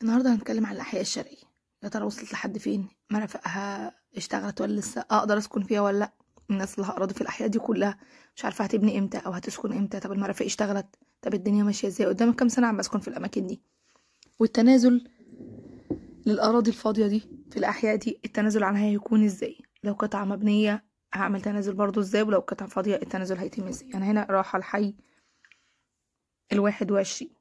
النهارده هنتكلم عن الأحياء الشرقية. يا ترى وصلت لحد فين؟ مرافقها اشتغلت ولا لسه؟ أقدر أسكن فيها ولا لأ؟ الناس اللي هأراضي في الأحياء دي كلها مش عارفة هتبني امتى أو هتسكن امتى. طب المرافق اشتغلت؟ طب الدنيا ماشية ازاي؟ قدامك كام سنة عم أسكن في الأماكن دي؟ والتنازل للأراضي الفاضية دي في الأحياء دي، التنازل عنها هيكون ازاي؟ لو قطعة مبنية هعمل تنازل برضو ازاي؟ ولو قطعة فاضية التنازل هيتم ازاي؟ أنا هنا رايحة الحي 21.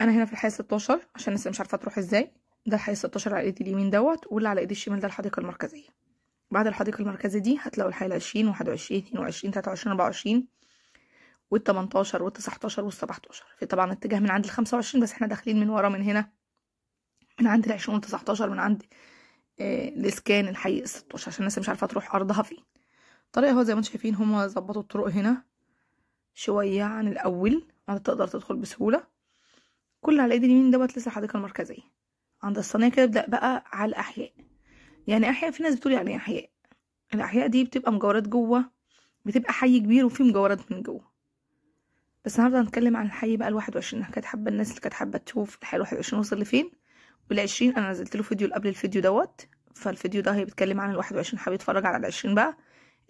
انا هنا في الحي 16 عشان الناس مش عارفه تروح ازاي. ده الحي 16 على ايدي اليمين دوت، واللي على ايدي الشمال ده الحديقه المركزيه. بعد الحديقه المركزيه دي هتلاقوا الحي 20 21 22 23 24 وال18 وال19 وال17. في طبعا اتجاه من عند ال25، بس احنا داخلين من ورا من هنا، من عند ال20 وال19، من عند الاسكان الحي 16 عشان الناس مش عارفه تروح ارضها فين. الطريق اهو زي ما انتم شايفين، هم ظبطوا الطرق هنا شويه عن الاول، تقدر تدخل بسهوله. كل على ايدي اليمين دوت لسه الحديقه المركزيه. عند الصينيه كده ابدا بقى على الاحياء. يعني احياء، في ناس بتقول يعني احياء. الاحياء دي بتبقى مجاورات جوه، بتبقى حي كبير وفيه مجاورات من جوه. بس النهارده هنتكلم عن الحي بقى ال21. انا كانت حابه الناس اللي كانت حابه تشوف الحي ال21 وصل لفين، وال20 انا نزلت له فيديو قبل الفيديو دوت. فالفيديو ده هي بيتكلم عن ال21، حابب يتفرج على ال20 بقى.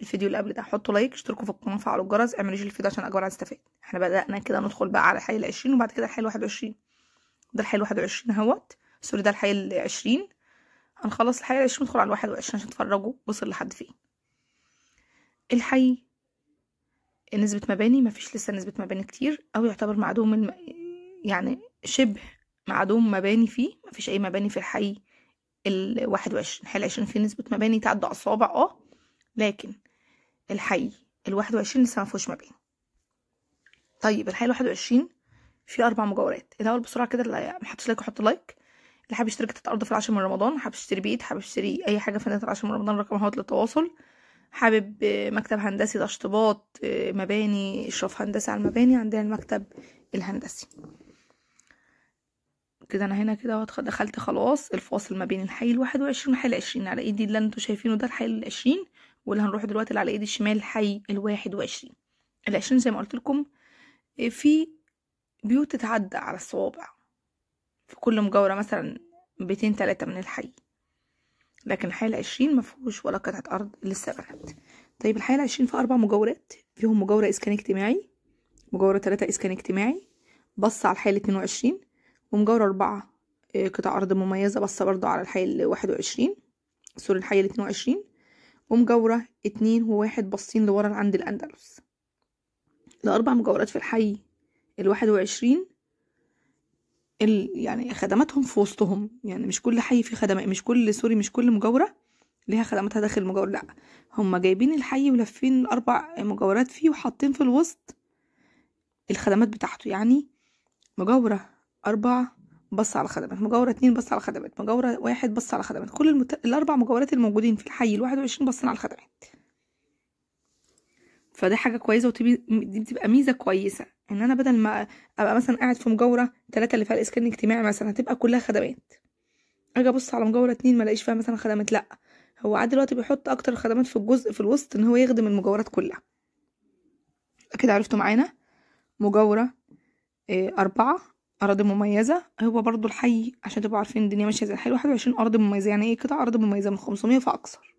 الفيديو اللي قبل ده حطوا لايك، اشتركوا في القناه، فعلوا الجرس، اعملوا شير الفيديو عشان اجوال تستفاد. احنا بدانا كده ندخل بقى على الحي ال20 وبعد كده الحي ال21. ده الحي ال21 اهوت، سوري ده الحي ال20. هنخلص الحي ال20 ندخل على ال21 عشان تفرجوا وصل لحد فين. الحي نسبة مباني مفيش لسه نسبة مباني كتير، أو يعتبر معدوم يعني شبه معدوم مباني فيه. مفيش أي مباني في الحي ال21. الحي ال20 فيه نسبة مباني تعدى أصابع لكن الحي ال21 لسه مفيهوش مباني. طيب الحي ال21 فيه 4 مجاورات. الأول بسرعة كده، اللي محطش لايك يحط لايك. اللي حابب يشترك تتعرض في العاشر من رمضان، حابب يشتري بيت، حابب يشتري أي حاجة في العاشر من رمضان، رقم اهوت للتواصل. حابب مكتب هندسي تشطيبات مباني، اشراف هندسي على المباني، عندنا المكتب الهندسي. كده انا هنا كده دخلت خلاص الفاصل ما بين الحي ال21 والحي ال20. على ايدي اللي انتوا شايفينه ده الحي ال20، واللي هنروح دلوقتي اللي على ايدي الشمال الحي ال21. ال20 زي ما قلت لكم في بيوت تتعدى على الصوابع، في كل مجاورة مثلا 200 3 من الحي. لكن الحي ال20 مفيهوش ولا قطعة ارض لسه بنت. طيب الحي ال20 فيه 4 مجاورات، فيهم مجاورة اسكان اجتماعي، مجاورة 3 اسكان اجتماعي بص على الحي ال22، ومجاورة 4 قطع ارض مميزة بص برضو على الحي ال21، سوري الحي ال22، ومجاورة 2 و1 باصين لورا عند الاندلس. الاربع مجاورات في الحي ال21 يعني خدماتهم في وسطهم. يعني مش كل حي فيه خدمات، مش كل مجاورة ليها خدماتها داخل المجاورة، لا هم جايبين الحي ولافين الاربع مجاورات فيه وحاطين في الوسط الخدمات بتاعته. يعني مجاورة 4 بص على خدمات، مجاورة 2 بص على خدمات، مجاورة 1 بص على خدمات. كل الاربع مجاورات الموجودين في الحي ال21 بصين على الخدمات. فدي حاجة كويسة، دي بتبقى ميزة كويسة، ان انا بدل ما ابقى مثلا قاعد في مجاورة 3 اللي فيها الاسكان الاجتماعي مثلا هتبقى كلها خدمات، اجي ابص على مجاورة 2 ما الاقيش فيها مثلا خدمات. لا هو عاد دلوقتي بيحط اكتر الخدمات في الجزء في الوسط ان هو يخدم المجاورات كلها. كده عرفتوا معانا مجاورة 4 أراضي مميزة. هو برضو الحي عشان تبقوا عارفين الدنيا ماشية ازاي، الحي 21 أرض مميزة. يعني ايه قطع أرض مميزة؟ من 500 فأكثر.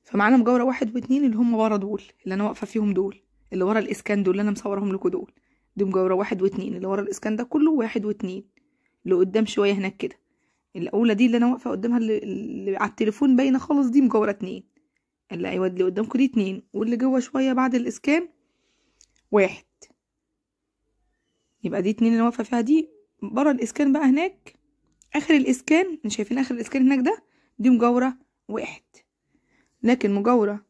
فمعانا مجاورة 1 و2 اللي هم ورا دول، اللي أنا واقفة فيهم دول، اللي ورا الإسكان دول اللي أنا مصورهم لكم دول. دي مجاورة 1 و2 اللي ورا الإسكان ده كله، 1 و2 اللي قدام شوية هناك كده. الأولى دي اللي أنا واقفة قدامها اللي على التليفون باينة خالص، دي مجاورة 2. اللي أيوة اللي قدامكم دي 2، واللي جوه شوية بعد الإسكان 1. يبقى دي 2 اللي واقفة فيها. دي برا الإسكان بقى هناك اخر الاسكان، شايفين اخر الاسكان هناك ده، دي مجاورة 1. لكن مجاورة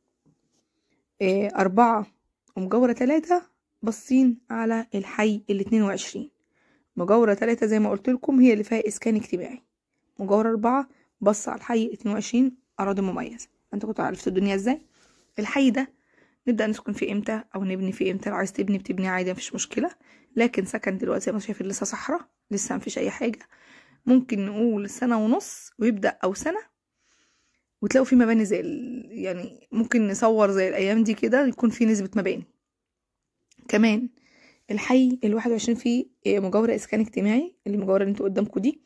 4 ومجاورة 3 باصين على الحي ال22. مجاورة 3 زي ما قلت لكم هي اللي فيها اسكان اجتماعي، مجاورة 4 بص على الحي 22 اراضي مميزة. انتوا كنتوا عرفتوا الدنيا ازاي. الحي ده نبدأ نسكن فيه امتى او نبني فيه امتى؟ لو عايز تبني بتبني عادي مفيش مشكلة، لكن سكن دلوقتي زي ما شايفين لسه صحراء، لسه مفيش اي حاجة. ممكن نقول 1.5 ويبدأ او سنة وتلاقوا في مباني زي يعني ممكن نصور زي الايام دي كده يكون في نسبة مباني. كمان الحي ال21 فيه مجاورة اسكان اجتماعي، المجاورة اللي انتوا قدامكم دي.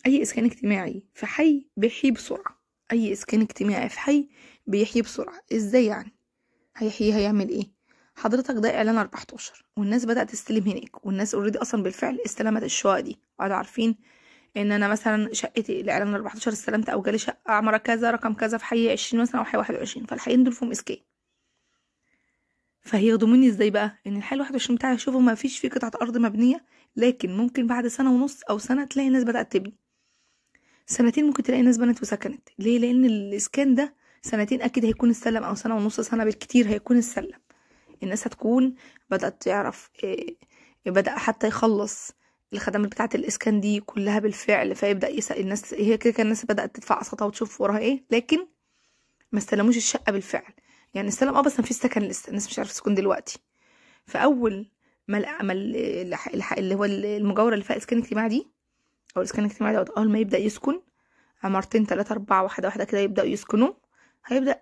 اي اسكان اجتماعي في حي بيحيي بسرعة، اي اسكان اجتماعي في حي بيحيي بسرعة. ازاي يعني هيحيي؟ هيعمل ايه؟ حضرتك ده اعلان 14 والناس بدأت تستلم هناك، والناس اوريدي اصلا بالفعل استلمت الشقق دي، وقعدوا عارفين ان انا مثلا شقتي الاعلان 14 استلمت، او جالي شقة عمارة كذا رقم كذا في حي 20 مثلا او حي 21، فالحيين دول فيهم اسكان. فهيخدموني ازاي بقى؟ ان الحي 21 بتاعي يشوفوا ما فيش فيه قطعة ارض مبنية، لكن ممكن بعد سنة ونص او سنة تلاقي الناس بدأت تبني، سنتين ممكن تلاقي ناس بنت وسكنت. ليه؟ لان الاسكان ده سنتين اكيد هيكون السلم، او سنة ونص، سنة بالكتير هيكون السلم. الناس هتكون بدأت تعرف بدأ حتى يخلص الخدمات بتاعة الإسكان دي كلها بالفعل، فيبدأ يسأل الناس. هي كده الناس بدأت تدفع قسطها وتشوف وراها ايه، لكن ما استلموش الشقة بالفعل. يعني استلم بس ما فيش سكن لسه، الناس مش عارفة تسكن دلوقتي. فأول ما اللي هو المجاورة اللي فيها إسكان اجتماعي دي، أو الإسكان الاجتماعي دوت، أول ما يبدأ يسكن عمارتين 3 4 واحدة واحدة كده يبدأوا يسكنوا، هيبدأ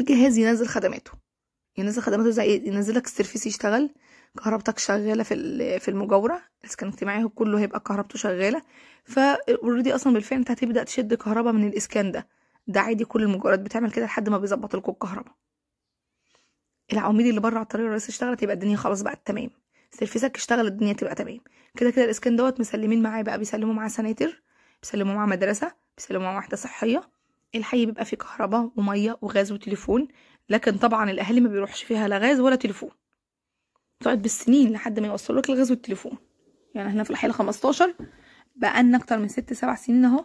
الجهاز ينزل خدماته. زي ايه؟ ينزلك السيرفيس يشتغل، كهربتك شغاله في المجاوره، الاسكان الاجتماعي كله هيبقى كهربته شغاله. فاوريدي اصلا بالفعل انت هتبدا تشد كهرباء من الاسكان ده عادي، كل المجاورات بتعمل كده لحد ما بيظبط لكم الكهرباء. العواميد اللي بره على الطريق الرئيسي اشتغلت، يبقى الدنيا خلاص بقت تمام. سيرفيسك اشتغل، الدنيا تبقى تمام. كده كده الاسكان دوت مسلمين معاه بقى، بيسلموا معاه سناتر، بيسلموا معاه مدرسه، بيسلموا معاه وحده صحيه. الحي بيبقى فيه كهرباء وميه وغاز وتليفون، لكن طبعا الاهالي ما بيروحش فيها لا غاز ولا تليفون، تقعد بالسنين لحد ما يوصلوا لك الغاز والتليفون. يعني احنا في الحي 15 بقالنا اكتر من 6 7 سنين اهو،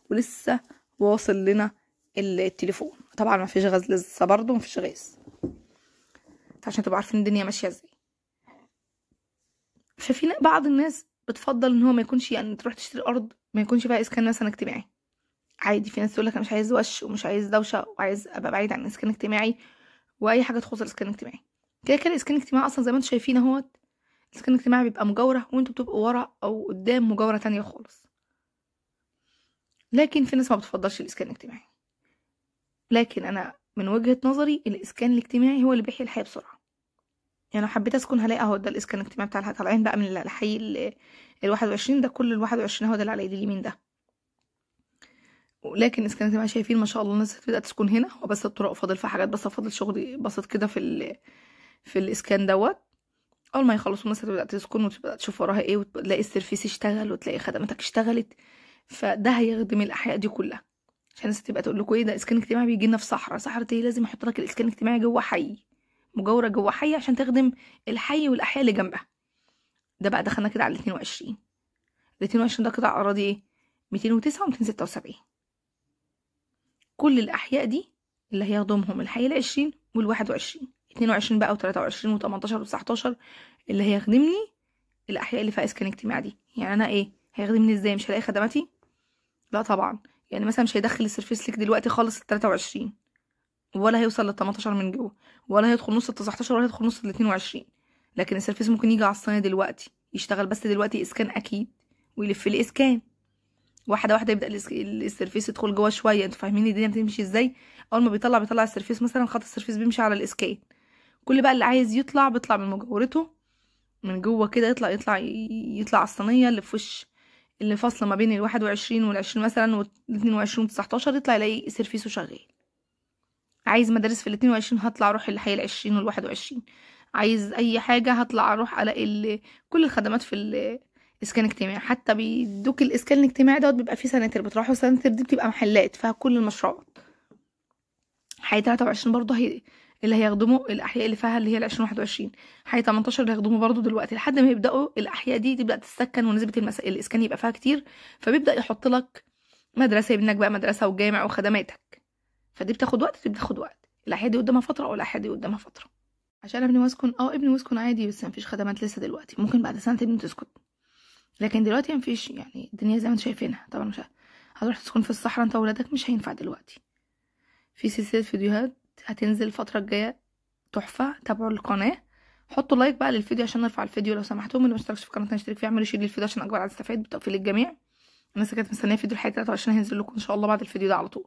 ولسه واصل لنا التليفون. طبعا ما فيش غاز لسه، برضه ما فيش غاز، عشان تبقوا عارفين الدنيا ماشيه ازاي. ففي بعض الناس بتفضل ان هو ما يكونش، يعني تروح تشتري ارض ما يكونش فيها اسكان مثلا اجتماعي. عادي، في ناس تقول لك انا مش عايز وش ومش عايز دوشه وعايز ابقى بعيد عن الاسكان الاجتماعي واي حاجه تخص الاسكان الاجتماعي. كده كده الاسكان الاجتماعي اصلا زي ما انتم شايفين اهوت، الاسكان الاجتماعي بيبقى مجاوره وانتوا بتبقوا ورا او قدام مجاوره تانية خالص. لكن في ناس ما بتفضلش الاسكان الاجتماعي، لكن انا من وجهه نظري الاسكان الاجتماعي هو اللي بيحيي الحياه بسرعه. يعني لو حبيت اسكن هلاقي اهو ده الاسكان الاجتماعي بتاع الحي، طالعين بقى من الحي ال21 ده، كل ال21 اهو ده اللي على ايدي اليمين ده. لكن الاسكان الاجتماعي شايفين ما شاء الله الناس هتبدا تسكن هنا، هو بس الطرق فاضل فيها حاجات، بس فاضل شغل بسيط كده في الاسكان دوت. اول ما يخلصوا الناس هتبدا تسكن وتبدا تشوف وراها ايه، وتلاقي السيرفيس اشتغل وتلاقي خدماتك اشتغلت. فده هيخدم الاحياء دي كلها، عشان الناس تبقى تقول لكم ايه ده اسكان اجتماعي بيجي لنا في صحراء ايه، لازم يحط لك الاسكان الاجتماعي جوه حي، مجاوره جوه حي، عشان تخدم الحي والاحياء اللي جنبها. ده بقى دخلنا كده على 22. ال 22 ده قطع اراضي ايه؟ 209 و 276. كل الاحياء دي اللي هيخدمهم الحي ال20 وال21، 22 بقى و23 و18 و19 اللي هيخدمني الاحياء اللي فيها اسكان اجتماعي دي. يعني انا ايه هيخدمني ازاي؟ مش هلاقي خدماتي؟ لا طبعا. يعني مثلا مش هيدخل السيرفيس ليك دلوقتي خالص ال 23، ولا هيوصل لل 18 من جوه، ولا هيدخل نص ال 19، ولا هيدخل نص ال 22. لكن السيرفيس ممكن يجي على الصينية دلوقتي يشتغل، بس دلوقتي اسكان اكيد، ويلف لي اسكان واحده واحده، يبدا السيرفيس يدخل جوه شويه. انتوا فاهمين الدنيا بتمشي ازاي؟ اول ما بيطلع السيرفيس مثلا، خط السيرفيس بيمشي على الاسكان. كل بقى اللي عايز يطلع بيطلع من مجاورته من جوه كده، يطلع على الصينيه اللي في وش اللي فاصله ما بين ال21 وال20 مثلا وال22 و19، يطلع يلاقي سيرفيسه شغال. عايز مدارس في ال22 هطلع اروح الحي ال20 وال21. عايز اي حاجه هطلع اروح الاقي كل الخدمات في الاسكان الاجتماعي. حتى بيدوك الاسكان الاجتماعي دوت بيبقى فيه سناتر، بتروحوا السناتر دي بتبقى محلات فيها كل المشروعات. حي 23 برضه اللي هيخدموا الاحياء اللي فيها اللي هي ال20 21. حي 18 اللي هيخدموا برضه دلوقتي لحد ما يبداوا الاحياء دي تبدا تسكن، ونسبه الاسكان يبقى فيها كتير، فبيبدا يحط لك مدرسه، يبنك بقى مدرسه وجامع وخدماتك. فدي بتاخد وقت. الاحياء دي قدامها فتره، او الاحياء دي قدامها فتره. عشان ابني واسكن ابني واسكن عادي، بس مفيش خدمات لسه دلوقتي، ممكن بعد سنه تبني تسكن. لكن دلوقتي مفيش، يعني الدنيا زي ما انتم شايفينها. طبعا مش هتروح تسكن في الصحراء انت وولادك، مش هينفع دلوقتي. في سلسله فيديوهات هتنزل الفتره الجايه تحفه، تابعوا القناه، حطوا لايك بقى للفيديو عشان نرفع الفيديو لو سمحتوا. اللي مشتركش في القناه نشترك فيها، اعملوا شير للفيديو عشان اكبر عدد يستفاد، بالتوفيق للجميع. الناس كانت مستنيه فيديو الحلقه 23 هينزل لكم ان شاء الله بعد الفيديو ده على طول.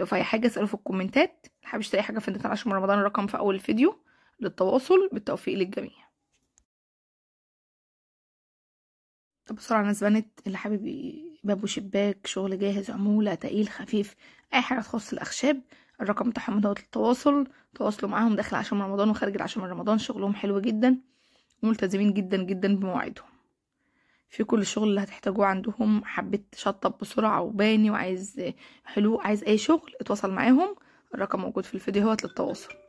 لو في اي حاجه اسالوا في الكومنتات. حابب تلاقي حاجه في النت عشان رمضان، الرقم في اول الفيديو. للتواصل. بالتوفيق للجميع. طب بسرعة ناس بنت اللي حابب باب وشباك، شغل جاهز، عمولة، تقيل، خفيف، اي حاجة تخص الاخشاب، الرقم بتاعهم دوت للتواصل. تواصلوا معاهم داخل عشان من رمضان وخارج العشاء من رمضان. شغلهم حلو جدا وملتزمين جدا جدا بمواعيدهم. في كل الشغل اللي هتحتاجوه عندهم. حبيت تشطب بسرعة وباني وعايز حلو، عايز اي شغل، اتواصل معاهم. الرقم موجود في الفيديو للتواصل.